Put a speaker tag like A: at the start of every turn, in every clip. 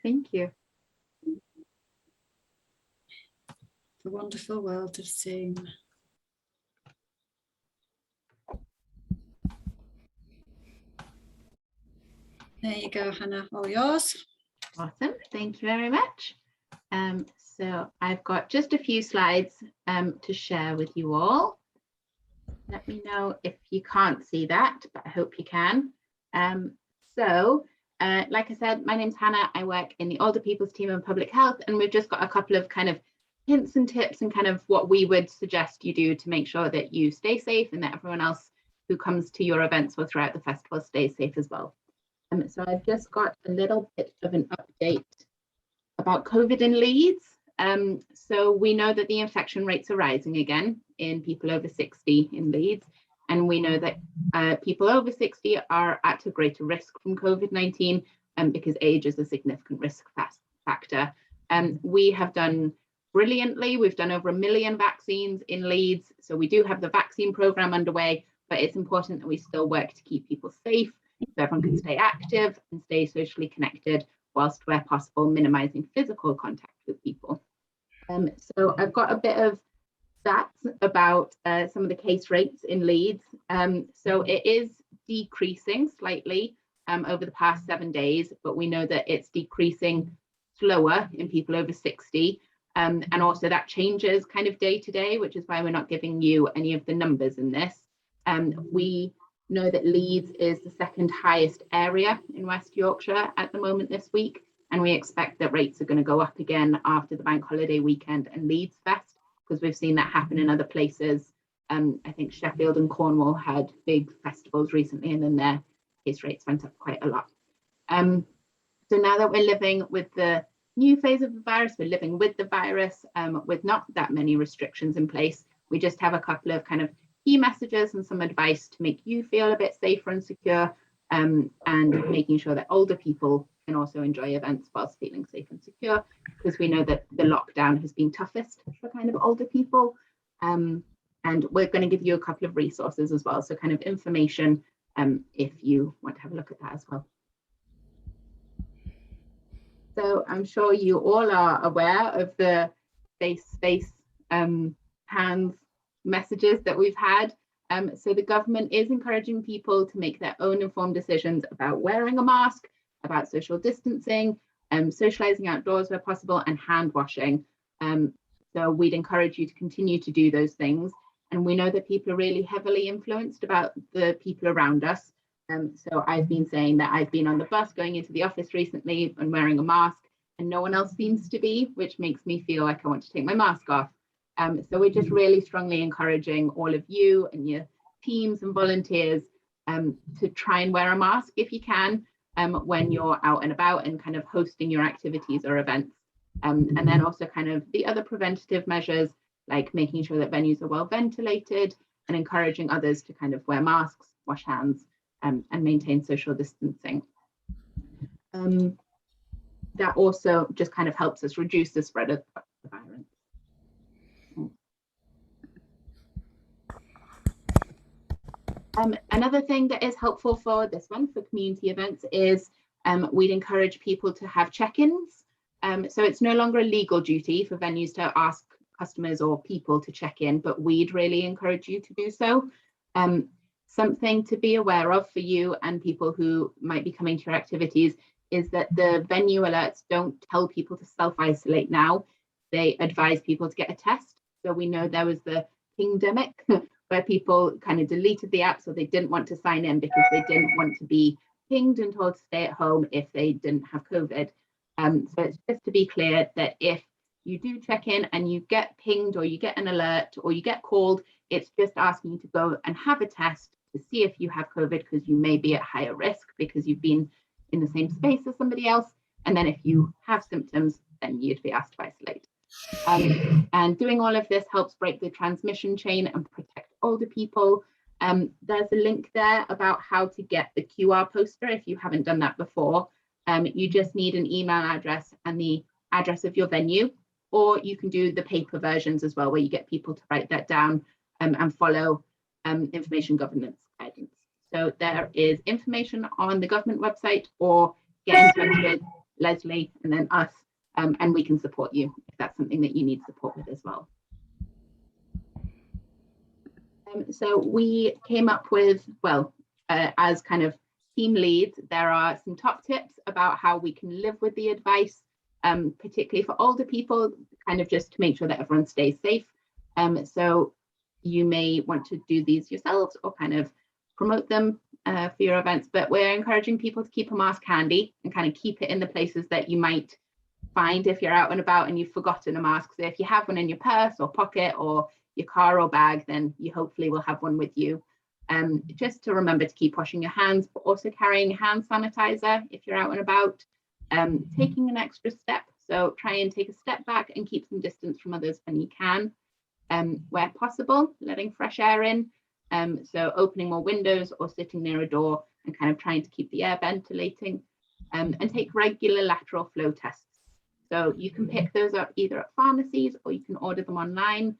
A: Thank you.
B: The wonderful world of Zoom. There you go, Hannah, all yours.
A: Awesome, thank you very much. So I've got just a few slides to share with you all. Let me know if you can't see that, but I hope you can. Like I said, my name's Hannah. I work in the older people's team in public health, and we've just got a couple of kind of hints and tips and kind of what we would suggest you do to make sure that you stay safe and that everyone else who comes to your events or throughout the festival stays safe as well. So I've just got a little bit of an update about COVID in Leeds. So we know that the infection rates are rising again in people over 60 in Leeds. And we know that people over 60 are at a greater risk from COVID-19 because age is a significant risk factor. We have done brilliantly. We've done over 1 million vaccines in Leeds. So we do have the vaccine program underway, but it's important that we still work to keep people safe so everyone can stay active and stay socially connected whilst where possible, minimizing physical contact with people. So I've got a bit of stats about some of the case rates in Leeds. So it is decreasing slightly over the past 7 days, but we know that it's decreasing slower in people over 60. And also that changes kind of day to day, which is why we're not giving you any of the numbers in this. We know that Leeds is the second highest area in West Yorkshire at the moment this week, and we expect that rates are going to go up again after the bank holiday weekend and Leeds Fest, because we've seen that happen in other places. I think Sheffield and Cornwall had big festivals recently, and then their case rates went up quite a lot. So now that we're living with the new phase of the virus, we're living with the virus with not that many restrictions in place. We just have a couple of kind of key messages and some advice to make you feel a bit safer and secure, and making sure that older people can also enjoy events whilst feeling safe and secure, because we know that the lockdown has been toughest for kind of older people. And we're going to give you a couple of resources as well, so kind of information if you want to have a look at that as well. So I'm sure you all are aware of the face, hands messages that we've had. So the government is encouraging people to make their own informed decisions about wearing a mask, about social distancing, socializing outdoors where possible, and hand washing. So we'd encourage you to continue to do those things. And we know that people are really heavily influenced about the people around us. So I've been saying that I've been on the bus going into the office recently and wearing a mask, and no one else seems to be, which makes me feel like I want to take my mask off. So we're just really strongly encouraging all of you and your teams and volunteers to try and wear a mask if you can when you're out and about and kind of hosting your activities or events. And then also kind of the other preventative measures, like making sure that venues are well ventilated and encouraging others to kind of wear masks, wash hands, and maintain social distancing. That also just kind of helps us reduce the spread of the virus. Another thing that is helpful for this one, for community events, is we'd encourage people to have check-ins. So it's no longer a legal duty for venues to ask customers or people to check in, but we'd really encourage you to do so. Something to be aware of for you and people who might be coming to your activities is that the venue alerts don't tell people to self-isolate now. They advise people to get a test. So we know there was the pingdemic where people kind of deleted the app so they didn't want to sign in because they didn't want to be pinged and told to stay at home if they didn't have COVID. So it's just to be clear that if you do check in and you get pinged or you get an alert or you get called, it's just asking you to go and have a test to see if you have COVID, because you may be at higher risk because you've been in the same space as somebody else. And then if you have symptoms, then you'd be asked to isolate. And doing all of this helps break the transmission chain and protect older people. There's a link there about how to get the QR poster if you haven't done that before. You just need an email address and the address of your venue, or you can do the paper versions as well, where you get people to write that down and follow information governance guidance. So there is information on the government website, or get in touch with Leslie, and then us, and we can support you if that's something that you need support with as well. So we came up with, well, as kind of team leads, there are some top tips about how we can live with the advice, particularly for older people, kind of just to make sure that everyone stays safe. So you may want to do these yourselves or kind of promote them for your events, but we're encouraging people to keep a mask handy and kind of keep it in the places that you might find if you're out and about and you've forgotten a mask. So if you have one in your purse or pocket or your car or bag, then you hopefully will have one with you. Just to remember to keep washing your hands, but also carrying hand sanitizer if you're out and about, taking an extra step. So try and take a step back and keep some distance from others when you can. Where possible, letting fresh air in. So opening more windows or sitting near a door and kind of trying to keep the air ventilating, and take regular lateral flow tests. So you can pick those up either at pharmacies or you can order them online.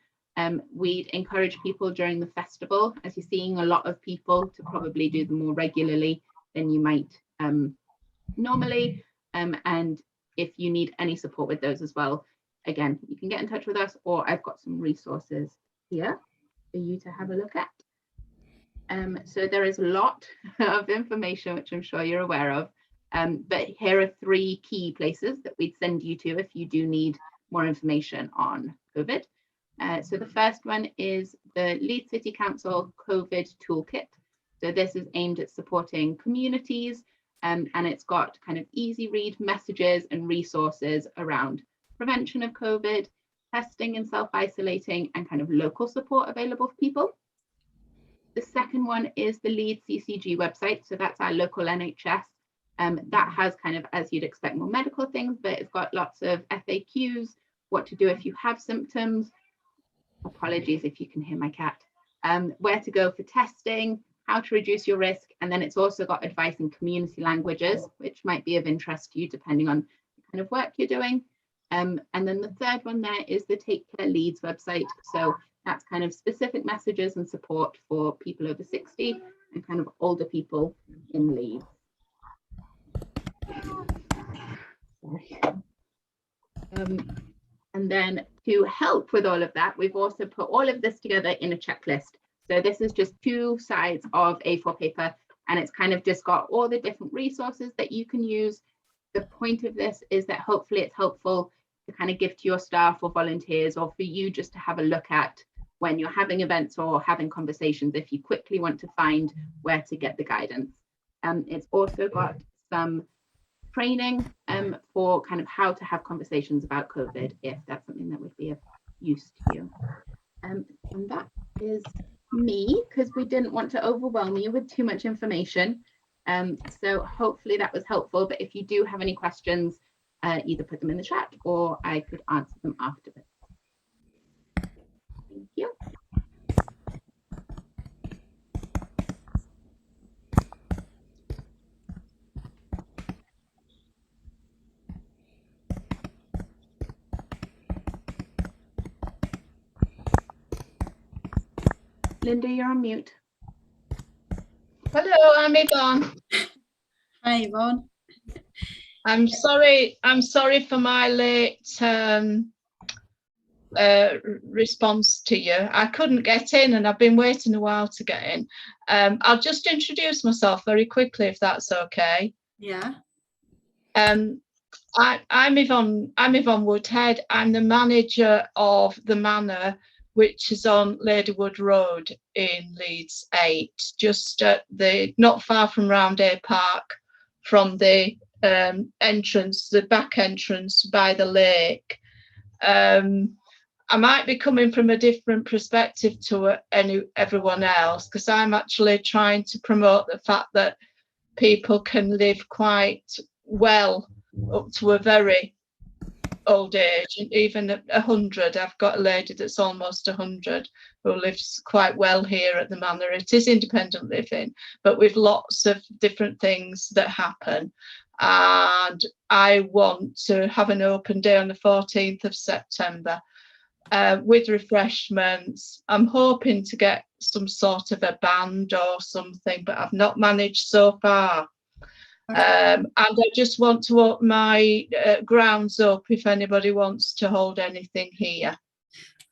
A: We'd encourage people during the festival, as you're seeing a lot of people, to probably do them more regularly than you might normally. And if you need any support with those as well, again, you can get in touch with us, or I've got some resources here for you to have a look at. So there is a lot of information, which I'm sure you're aware of. But here are 3 key places that we'd send you to if you do need more information on COVID. So the first one is the Leeds City Council COVID Toolkit. So this is aimed at supporting communities, and it's got kind of easy read messages and resources around prevention of COVID, testing and self-isolating, and kind of local support available for people. The second one is the Leeds CCG website. So that's our local NHS. That has kind of, as you'd expect, more medical things, but it's got lots of FAQs, what to do if you have symptoms. Apologies if you can hear my cat. Where to go for testing, how to reduce your risk. And then it's also got advice in community languages, which might be of interest to you depending on the kind of work you're doing. And then the third one there is the Take Care Leeds website. So that's kind of specific messages and support for people over 60 and kind of older people in Leeds. Sorry. And then to help with all of that, we've also put all of this together in a checklist. So this is just 2 sides of A4 paper, and it's kind of just got all the different resources that you can use. The point of this is that hopefully it's helpful to kind of give to your staff or volunteers, or for you just to have a look at when you're having events or having conversations, if you quickly want to find where to get the guidance. It's also got some training for kind of how to have conversations about COVID, if that's something that would be of use to you. And that is me, because we didn't want to overwhelm you with too much information. So hopefully that was helpful, but if you do have any questions, either put them in the chat or I could answer them afterwards. Thank you. Linda, you're on mute.
C: Hello, I'm Yvonne.
B: Hi, Yvonne.
C: I'm sorry for my late response to you. I couldn't get in and I've been waiting a while to get in. I'll just introduce myself very quickly, if that's okay.
B: Yeah.
C: I'm Yvonne Woodhead. I'm the manager of the Manor, which is on Ladywood Road in Leeds 8, just at not far from Roundhay Park, from the entrance, the back entrance by the lake. I might be coming from a different perspective to everyone else, because I'm actually trying to promote the fact that people can live quite well up to a very old age, and even at 100. I've got a lady that's almost 100 who lives quite well here at the Manor. It is independent living, but with lots of different things that happen. And I want to have an open day on the 14th of September with refreshments. I'm hoping to get some sort of a band or something, but I've not managed so far. And I just want to open my grounds up if anybody wants to hold anything here.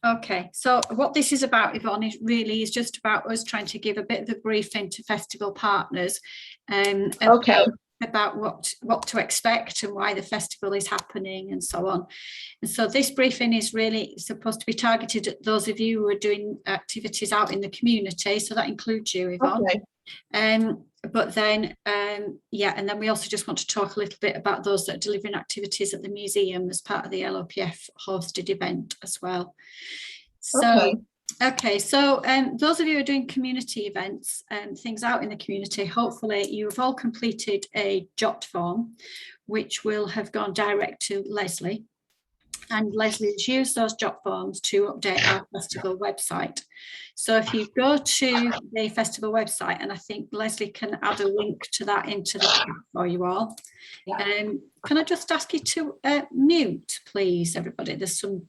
B: Okay, so what this is about, Yvonne, is just about us trying to give a bit of a briefing to festival partners about what to expect and why the festival is happening and so on. And so this briefing is really supposed to be targeted at those of you who are doing activities out in the community. So that includes you, Yvonne. Okay. But then, yeah, and then we also just want to talk a little bit about those that are delivering activities at the museum as part of the LOPF hosted event as well. So, okay, so those of you who are doing community events and things out in the community, hopefully you have all completed a JOT form, which will have gone direct to Leslie. And Leslie has used those JOT forms to update our festival website. So if you go to the festival website, and I think Leslie can add a link to that into the chat for you all. Yeah. Can I just ask you to mute, please, everybody? There's some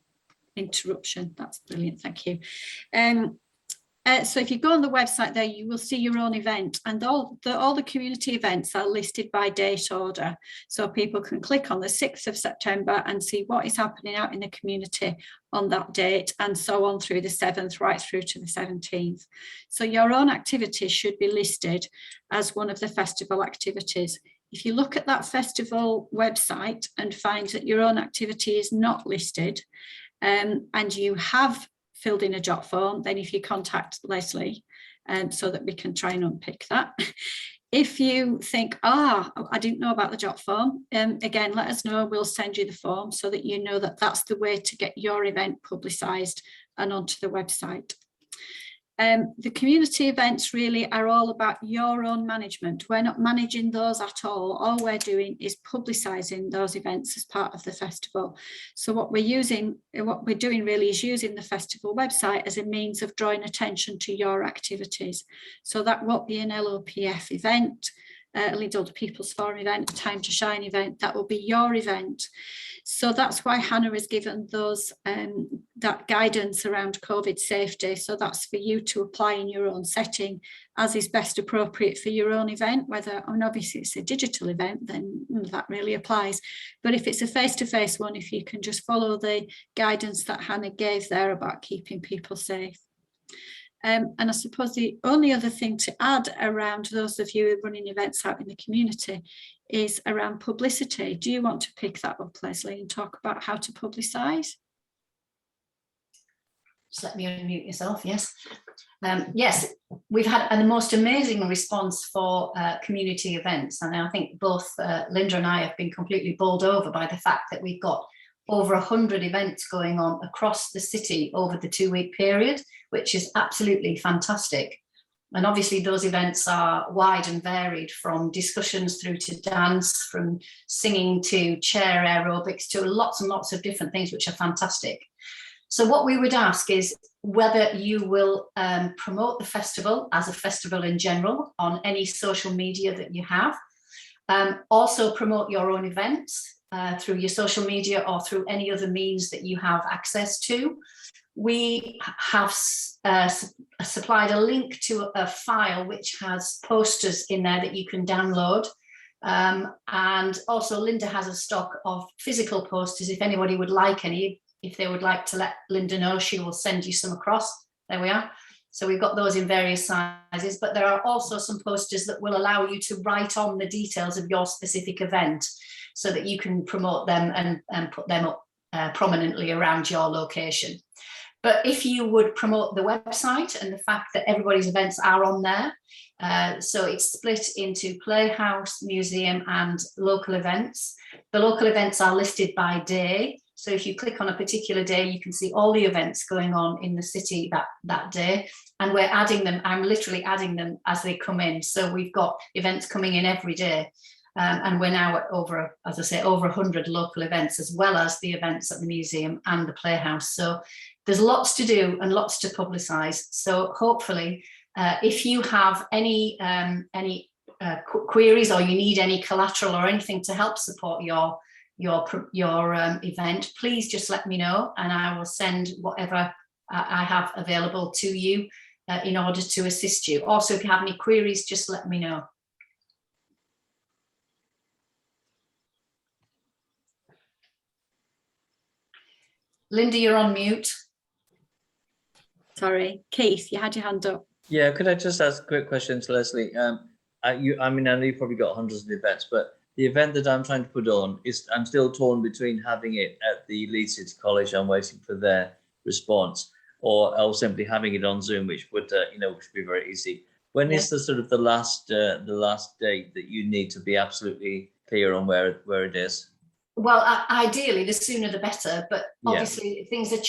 B: interruption. That's brilliant. Thank you. So if you go on the website there, you will see your own event, and all the community events are listed by date order. So people can click on the 6th of September and see what is happening out in the community on that date, and so on through the 7th, right through to the 17th. So your own activities should be listed as one of the festival activities. If you look at that festival website and find that your own activity is not listed, and you have filled in a JOT form, then if you contact Leslie so that we can try and unpick that. If you think, I didn't know about the JOT form, again, let us know, we'll send you the form so that you know that that's the way to get your event publicised and onto the website. The community events really are all about your own management. We're not managing those at all. All we're doing is publicising those events as part of the festival. So what we're doing really is using the festival website as a means of drawing attention to your activities. So that won't be an LOPF event, a Leeds Older People's Forum event, a Time to Shine event. That will be your event. So that's why Hannah has given those that guidance around COVID safety. So that's for you to apply in your own setting as is best appropriate for your own event, whether, I mean, obviously it's a digital event, then that really applies. But if it's a face-to-face one, if you can just follow the guidance that Hannah gave there about keeping people safe. And I suppose the only other thing to add around those of you who are running events out in the community is around publicity. Do you want to pick that up, Leslie, and talk about how to publicise?
D: Just let me unmute yourself, yes. Yes, we've had the most amazing response for community events. And I think both Linda and I have been completely bowled over by the fact that we've got over 100 events going on across the city over the 2-week period, which is absolutely fantastic. And obviously those events are wide and varied, from discussions through to dance, from singing to chair aerobics, to lots and lots of different things, which are fantastic. So what we would ask is whether you will promote the festival as a festival in general on any social media that you have. Also promote your own events through your social media or through any other means that you have access to. We have supplied a link to a file which has posters in there that you can download. And also Linda has a stock of physical posters. If anybody would like any, if they would like to let Linda know, she will send you some across. There we are. So we've got those in various sizes, but there are also some posters that will allow you to write on the details of your specific event so that you can promote them and put them up prominently around your location. But if you would promote the website and the fact that everybody's events are on there, so it's split into Playhouse, Museum and local events. The local events are listed by day. So if you click on a particular day, you can see all the events going on in the city that day. And we're adding them, I'm literally adding them as they come in. So we've got events coming in every day. And we're now at over, as I say, over 100 local events, as well as the events at the museum and the Playhouse. So there's lots to do and lots to publicise. So hopefully, if you have any queries, or you need any collateral or anything to help support your event, please just let me know, and I will send whatever I have available to you in order to assist you. Also, if you have any queries, just let me know. Linda, you're on mute.
B: Sorry, Keith, you had your hand up.
E: Yeah, could I just ask a quick question to Leslie? I mean, I know you've probably got hundreds of events, but the event that I'm trying to put on is, I'm still torn between having it at the Leeds City College. I'm waiting for their response, or simply having it on Zoom, which would, which would be very easy. When is the sort of the last date that you need to be absolutely clear on where it is?
D: Well, ideally, the sooner the better. But obviously, things are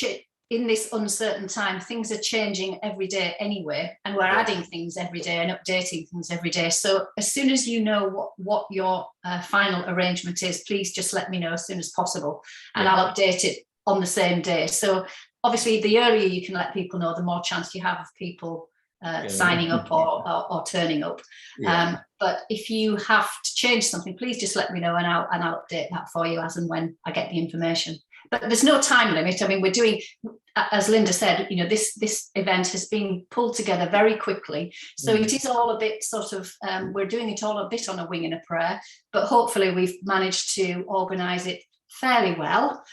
D: in this uncertain time. Things are changing every day anyway, and we're adding things every day and updating things every day. So as soon as you know what your final arrangement is, please just let me know as soon as possible, and I'll update it on the same day. So obviously, the earlier you can let people know, the more chance you have of people signing up or turning up. But if you have to change something, please just let me know, and I'll update that for you as and when I get the information. But there's no time limit. I mean, we're doing, as Linda said, this event has been pulled together very quickly. So it is all a bit sort of, we're doing it all a bit on a wing and a prayer, but hopefully we've managed to organise it fairly well.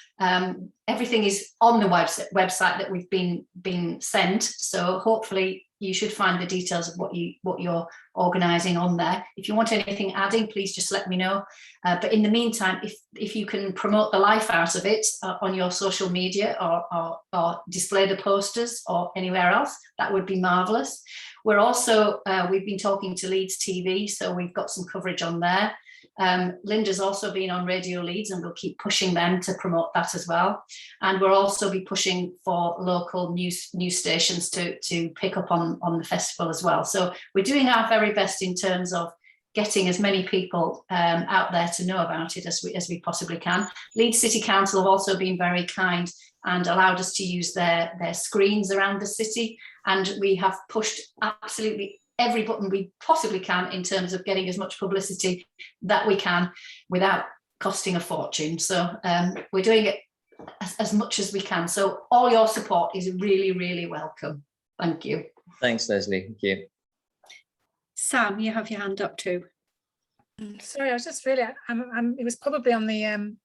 D: Everything is on the website that we've been sent. So hopefully you should find the details of what you're organising on there. If you want anything adding, please just let me know. But in the meantime, if you can promote the life out of it on your social media or display the posters or anywhere else, that would be marvellous. We're also, we've been talking to Leeds TV, so we've got some coverage on there. Linda's also been on Radio Leeds, and we'll keep pushing them to promote that as well. And we'll also be pushing for local news stations to pick up on the festival as well. So we're doing our very best in terms of getting as many people out there to know about it as we possibly can. Leeds City Council have also been very kind and allowed us to use their screens around the city, and we have pushed absolutely every button we possibly can in terms of getting as much publicity that we can without costing a fortune. So we're doing it as much as we can. So all your support is really, really welcome. Thank you.
E: Thanks, Leslie. Thank you.
B: Sam, you have your hand up too.
F: Sorry, I was just really, it was probably on the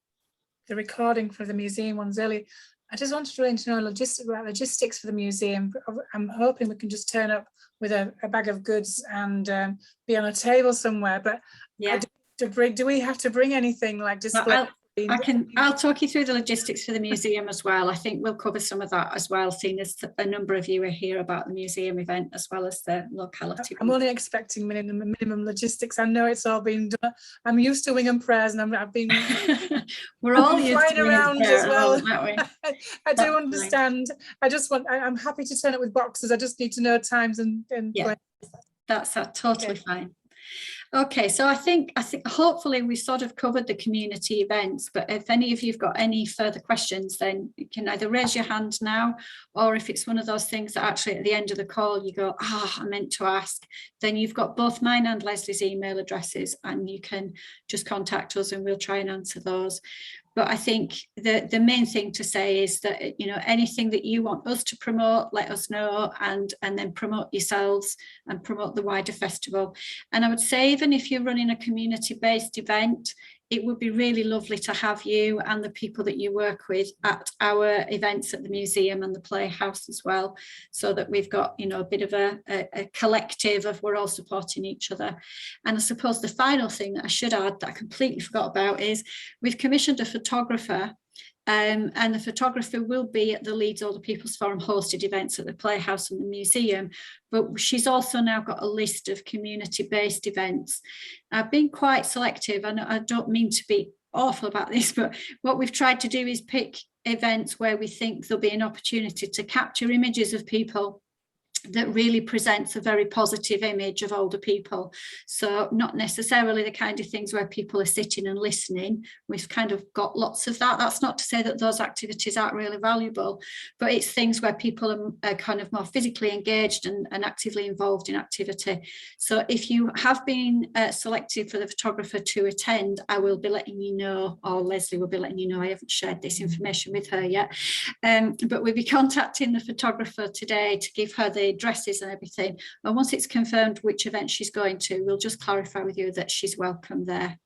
F: recording for the museum ones earlier. I just wanted to know logistics for the museum. I'm hoping we can just turn up with a bag of goods and be on a table somewhere. But do we have to bring anything like display?
B: I'll talk you through the logistics for the museum as well. I think we'll cover some of that as well, seeing as a number of you are here about the museum event as well as the locality.
F: I'm only expecting minimum logistics. I know it's all been done. I'm used to wing and prayers, and I've been
B: we're all used
F: flying
B: to
F: around as well. I do
B: That's
F: understand. Fine. I'm happy to turn up with boxes. I just need to know times and
B: that's totally fine. Okay, so I think hopefully we sort of covered the community events, but if any of you've got any further questions, then you can either raise your hand now, or if it's one of those things that actually at the end of the call you go, I meant to ask, then you've got both mine and Leslie's email addresses, and you can just contact us and we'll try and answer those. But I think the main thing to say is that, anything that you want us to promote, let us know, and then promote yourselves and promote the wider festival. And I would say, even if you're running a community-based event, it would be really lovely to have you and the people that you work with at our events at the museum and the Playhouse as well, so that we've got, a bit of a collective of we're all supporting each other. And I suppose the final thing that I should add that I completely forgot about is we've commissioned a photographer, and the photographer will be at the Leeds Older People's Forum hosted events at the Playhouse and the museum, but she's also now got a list of community-based events. I've been quite selective, and I don't mean to be awful about this, but what we've tried to do is pick events where we think there'll be an opportunity to capture images of people that really presents a very positive image of older people. So not necessarily the kind of things where people are sitting and listening. We've kind of got lots of that. That's not to say that those activities aren't really valuable, but it's things where people are kind of more physically engaged and actively involved in activity. So if you have been selected for the photographer to attend, I will be letting you know, or Leslie will be letting you know. I haven't shared this information with her yet, but we'll be contacting the photographer today to give her the addresses and everything, and once it's confirmed which event she's going to, we'll just clarify with you that she's welcome there,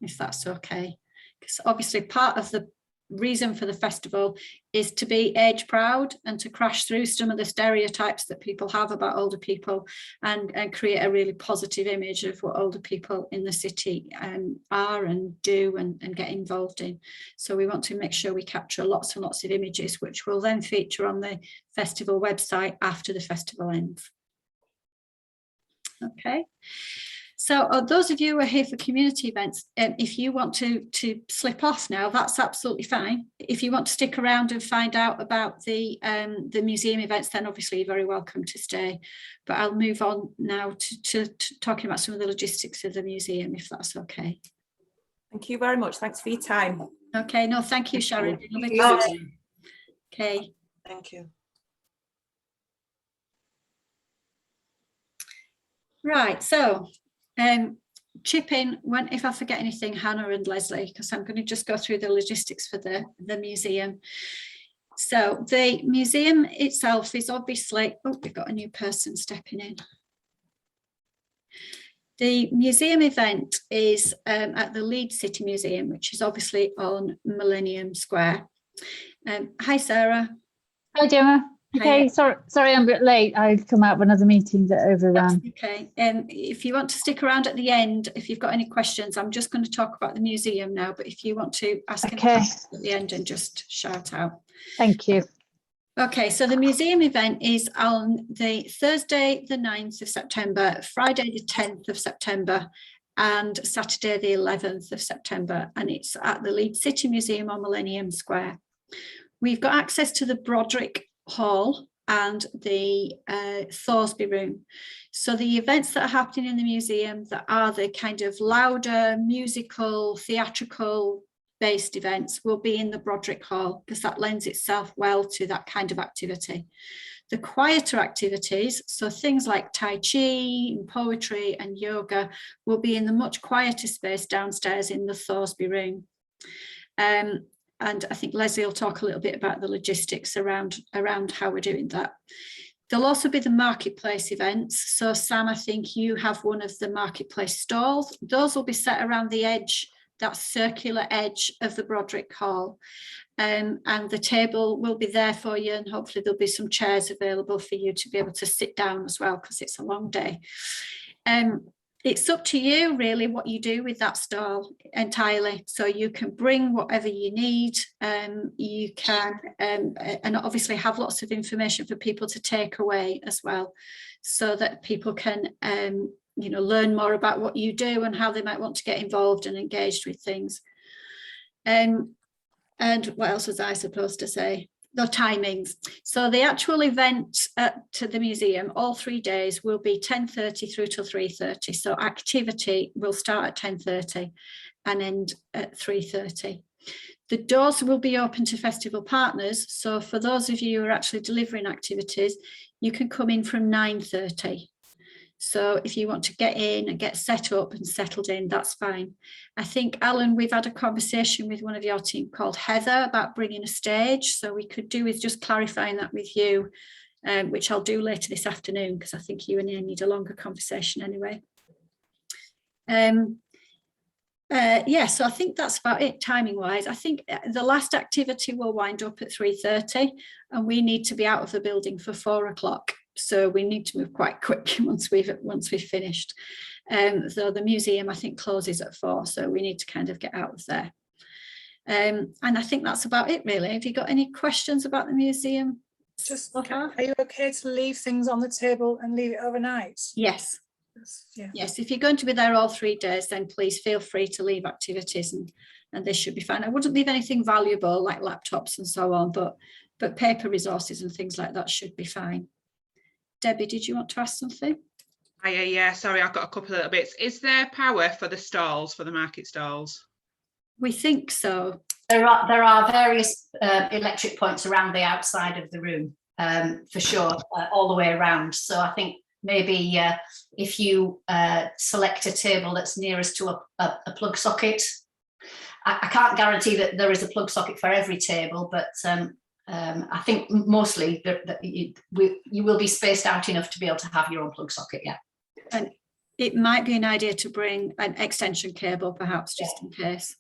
B: if that's okay, because obviously part of the reason for the festival is to be age proud and to crash through some of the stereotypes that people have about older people, and create a really positive image of what older people in the city are and do and get involved in. So we want to make sure we capture lots and lots of images, which will then feature on the festival website after the festival ends. Okay. So those of you who are here for community events, if you want to slip off now, that's absolutely fine. If you want to stick around and find out about the museum events, then obviously you're very welcome to stay. But I'll move on now to talking about some of the logistics of the museum, if that's okay.
G: Thank you very much. Thanks for your time.
B: Okay, no, thank you, Sharon.
G: Thank you.
B: Okay.
G: Thank you.
B: Right, so chip in if I forget anything, Hannah and Leslie, because I'm going to just go through the logistics for the museum. So the museum itself is obviously, oh, we've got a new person stepping in. The museum event is at the Leeds City Museum, which is obviously on Millennium Square. Hi, Sarah.
H: Hi, Gemma. Okay, sorry I'm a bit late. I've come out of another meeting that overran.
B: That's okay. If you want to stick around at the end, if you've got any questions, I'm just going to talk about the museum now, but if you want to ask any questions at the end, and just shout out.
H: Thank you.
B: Okay, so the museum event is on the Thursday the 9th of September, Friday the 10th of September, and Saturday the 11th of September, and it's at the Leeds City Museum on Millennium Square. We've got access to the Broderick Hall and the Thoresby Room. So the events that are happening in the museum that are the kind of louder, musical, theatrical based events will be in the Broderick Hall, because that lends itself well to that kind of activity. The quieter activities, so things like Tai Chi and poetry and yoga, will be in the much quieter space downstairs in the Thoresby Room. And I think Leslie will talk a little bit about the logistics around how we're doing that. There'll also be the marketplace events. So Sam, I think you have one of the marketplace stalls. Those will be set around the edge, that circular edge of the Broderick Hall. And the table will be there for you, and hopefully there'll be some chairs available for you to be able to sit down as well, because it's a long day. It's up to you really what you do with that stall entirely. So you can bring whatever you need. You can and obviously have lots of information for people to take away as well, so that people can learn more about what you do and how they might want to get involved and engaged with things. And what else was I supposed to say? The timings. So the actual event to the museum, all 3 days, will be 10:30 through till 3:30. So activity will start at 10:30 and end at 3:30. The doors will be open to festival partners. So for those of you who are actually delivering activities, you can come in from 9:30. So if you want to get in and get set up and settled in, that's fine. I think, Alan, we've had a conversation with one of your team called Heather about bringing a stage. So we could do with just clarifying that with you, which I'll do later this afternoon, because I think you and I need a longer conversation anyway. Yeah, so I think that's about it timing wise. I think the last activity will wind up at 3:30 and we need to be out of the building for 4 o'clock. So we need to move quite quick once we've finished. So the museum, I think, closes at 4, so we need to kind of get out of there. And I think that's about it really. Have you got any questions about the museum?
F: Just, are you okay to leave things on the table and leave it overnight?
B: Yes.
F: Yeah.
B: Yes, if you're going to be there all 3 days, then please feel free to leave activities and this should be fine. I wouldn't leave anything valuable like laptops and so on, but paper resources and things like that should be fine. Debbie, did you want to ask something?
I: Yeah, sorry, I've got a couple of little bits. Is there power for the stalls, for the market stalls?
B: We think so.
D: There are various electric points around the outside of the room, for sure, all the way around. So I think maybe if you select a table that's nearest to a plug socket, I can't guarantee that there is a plug socket for every table, but I think mostly you will be spaced out enough to be able to have your own plug socket, yeah.
B: And it might be an idea to bring an extension cable perhaps, just in case.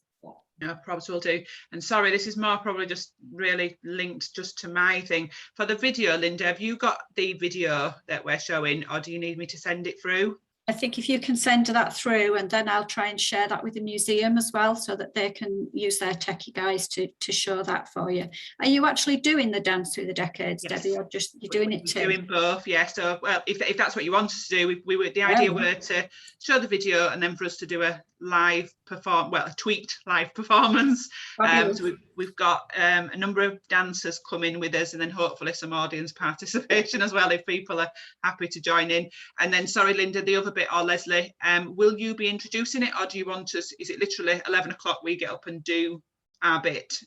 I: No probs, will do. And sorry, this is more probably just really linked just to my thing. For the video, Linda, have you got the video that we're showing, or do you need me to send it through?
B: I think if you can send that through, and then I'll try and share that with the museum as well, so that they can use their techie guys to show that for you. Are you actually doing the dance through the decades,
I: Yes.
B: Debbie, or just you're doing it too?
I: Doing both, yeah. So, well, if that's what you wanted to do, we were, the idea were to show the video and then for us to do a live a tweaked live performance. So we've got a number of dancers coming with us, and then hopefully some audience participation as well if people are happy to join in. And then, sorry, Linda, the other bit, or Leslie, will you be introducing it, or do you want us? Is it literally 11 o'clock we get up and do our bit?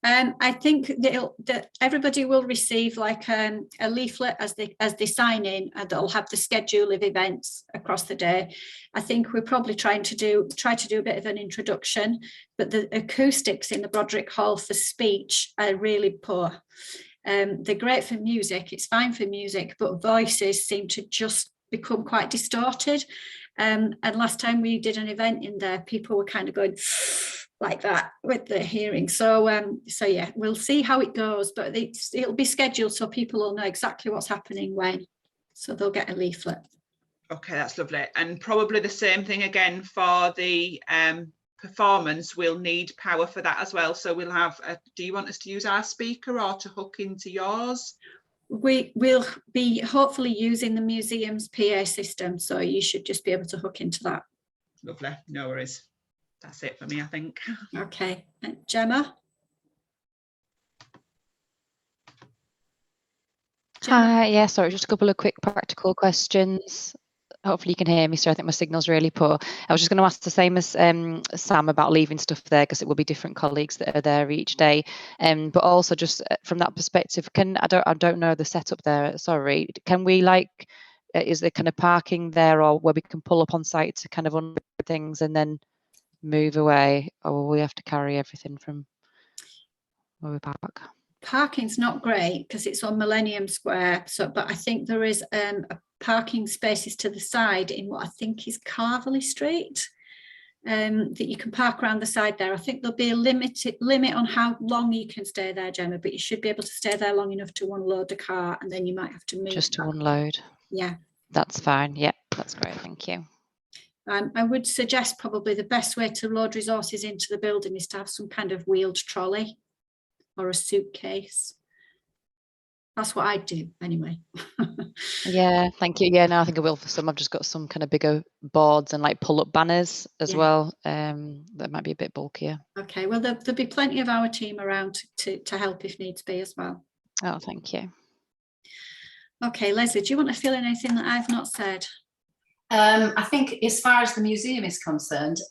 B: I think that everybody will receive like a leaflet as they sign in, and they'll have the schedule of events across the day. I think we're probably try to do a bit of an introduction, but the acoustics in the Broderick Hall for speech are really poor. They're great for music, it's fine for music, but voices seem to just become quite distorted. And last time we did an event in there, people were kind of going like that with the hearing. So yeah, we'll see how it goes, but it'll be scheduled so people will know exactly what's happening when. So they'll get a leaflet.
I: Okay, that's lovely. And probably the same thing again for the performance. We'll need power for that as well. So we'll have, do you want us to use our speaker or to hook into yours?
B: We will be hopefully using the museum's PA system. So you should just be able to hook into that.
I: Lovely, no worries. That's it for me, I think.
B: Okay, Gemma?
J: Hi, yeah, sorry, just a couple of quick practical questions. Hopefully you can hear me, so I think my signal's really poor. I was just going to ask the same as Sam about leaving stuff there, because it will be different colleagues that are there each day. But also just from that perspective, I don't know the setup there, sorry. Can we is there kind of parking there, or where we can pull up on site to kind of unload things and then move away, or will we have to carry everything from where we park?
B: Parking's not great because it's on Millennium Square, but I think there is parking spaces to the side in what I think is Carverley Street, that you can park around the side there. I think there'll be a limit on how long you can stay there, Gemma, but you should be able to stay there long enough to unload a car, and then you might have to move.
J: Just to unload?
B: Yeah.
J: That's fine. Yeah, that's great. Thank you.
B: I would suggest probably the best way to load resources into the building is to have some kind of wheeled trolley or a suitcase. That's what I'd do anyway.
J: Yeah, thank you. Yeah, no, I think I will for some. I've just got some kind of bigger boards and like pull-up banners as well. That might be a bit bulkier.
B: Okay, well, there'll be plenty of our team around to help if needs be as well.
J: Oh, thank you.
B: Okay, Leslie, do you want to fill in anything that I've not said?
D: I think as far as the museum is concerned,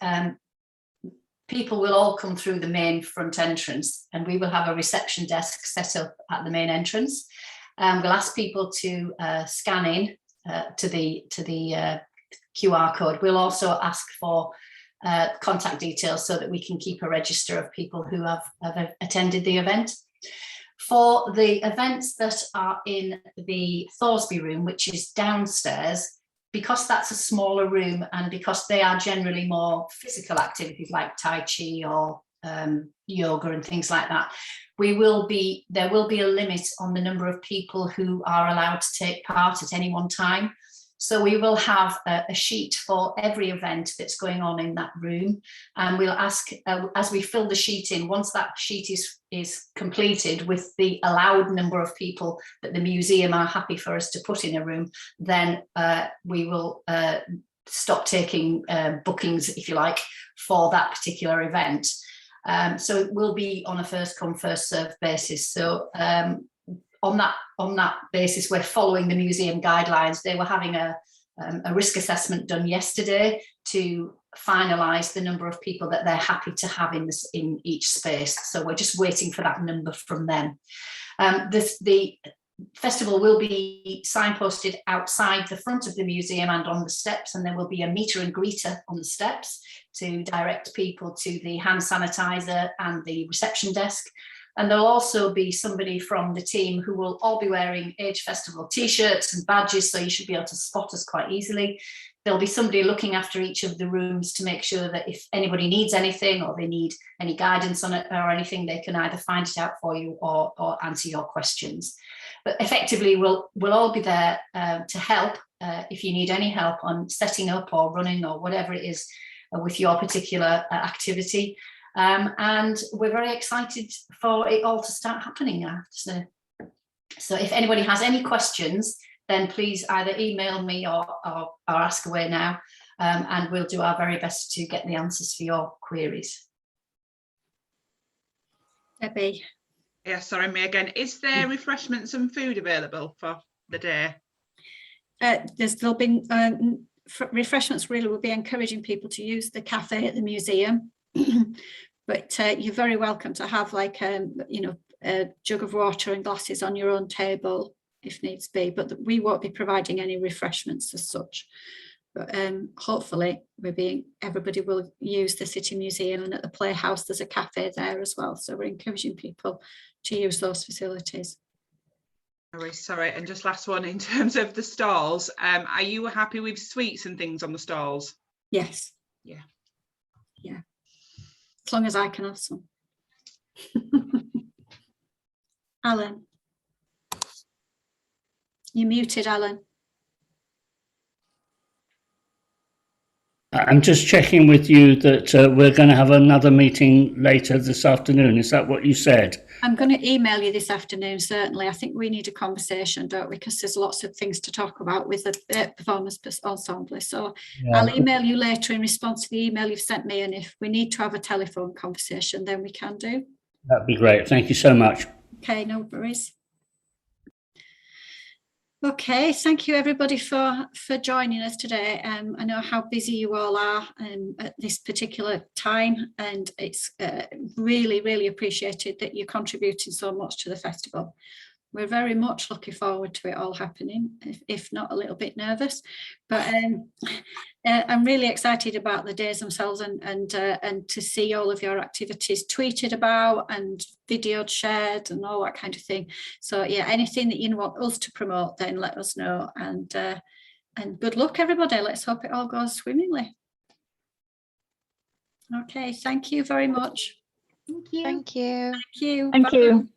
D: people will all come through the main front entrance, and we will have a reception desk set up at the main entrance. We'll ask people to scan in to the QR code. We'll also ask for contact details so that we can keep a register of people who have attended the event. For the events that are in the Thoresby room, which is downstairs, because that's a smaller room and because they are generally more physical activities like Tai Chi or yoga and things like that, there will be a limit on the number of people who are allowed to take part at any one time. So we will have a sheet for every event that's going on in that room, and we'll ask as we fill the sheet in, once that sheet is completed with the allowed number of people that the museum are happy for us to put in a room, then we will stop taking bookings, if you like, for that particular event. So it will be on a first come first served basis. So on that basis, we're following the museum guidelines. They were having a risk assessment done yesterday to finalise the number of people that they're happy to have in each space. So we're just waiting for that number from them. The festival will be signposted outside the front of the museum and on the steps, and there will be a meter and greeter on the steps to direct people to the hand sanitizer and the reception desk. And there'll also be somebody from the team who will all be wearing Age Festival t-shirts and badges, so you should be able to spot us quite easily. There'll be somebody looking after each of the rooms to make sure that if anybody needs anything or they need any guidance on it or anything, they can either find it out for you or answer your questions. But effectively, we'll all be there to help if you need any help on setting up or running or whatever it is with your particular activity. And we're very excited for it all to start happening, I have to say. So if anybody has any questions, then please either email me or ask away now, and we'll do our very best to get the answers for your queries.
B: Debbie.
I: Yeah, sorry, me again. Is there refreshments and food available for the day?
B: There'll be refreshments. Really, will be encouraging people to use the cafe at the museum. But you're very welcome to have like a jug of water and glasses on your own table if needs be, but we won't be providing any refreshments as such. But hopefully everybody will use the City Museum, and at the Playhouse there's a cafe there as well, so we're encouraging people to use those facilities.
I: Sorry, and just last one, in terms of the stalls, are you happy with sweets and things on the stalls?
B: Yes.
I: Yeah.
B: As long as I can have some. Alan. You're muted, Alan.
K: I'm just checking with you that we're going to have another meeting later this afternoon. Is that what you said?
B: I'm going to email you this afternoon, certainly. I think we need a conversation, don't we? Because there's lots of things to talk about with the performance ensemble. So yeah. I'll email you later in response to the email you've sent me. And if we need to have a telephone conversation, then we can do.
K: That'd be great. Thank you so much.
B: Okay, no worries. Okay, thank you everybody for joining us today. I know how busy you all are at this particular time, and it's really, really appreciated that you're contributing so much to the festival. We're very much looking forward to it all happening, if not a little bit nervous. But I'm really excited about the days themselves and to see all of your activities tweeted about and videoed, shared, and all that kind of thing. So yeah, anything that you want us to promote, then let us know. And good luck, everybody. Let's hope it all goes swimmingly. Okay, thank you very much.
A: Thank you.
J: Thank you.
B: Thank you.
H: Thank you.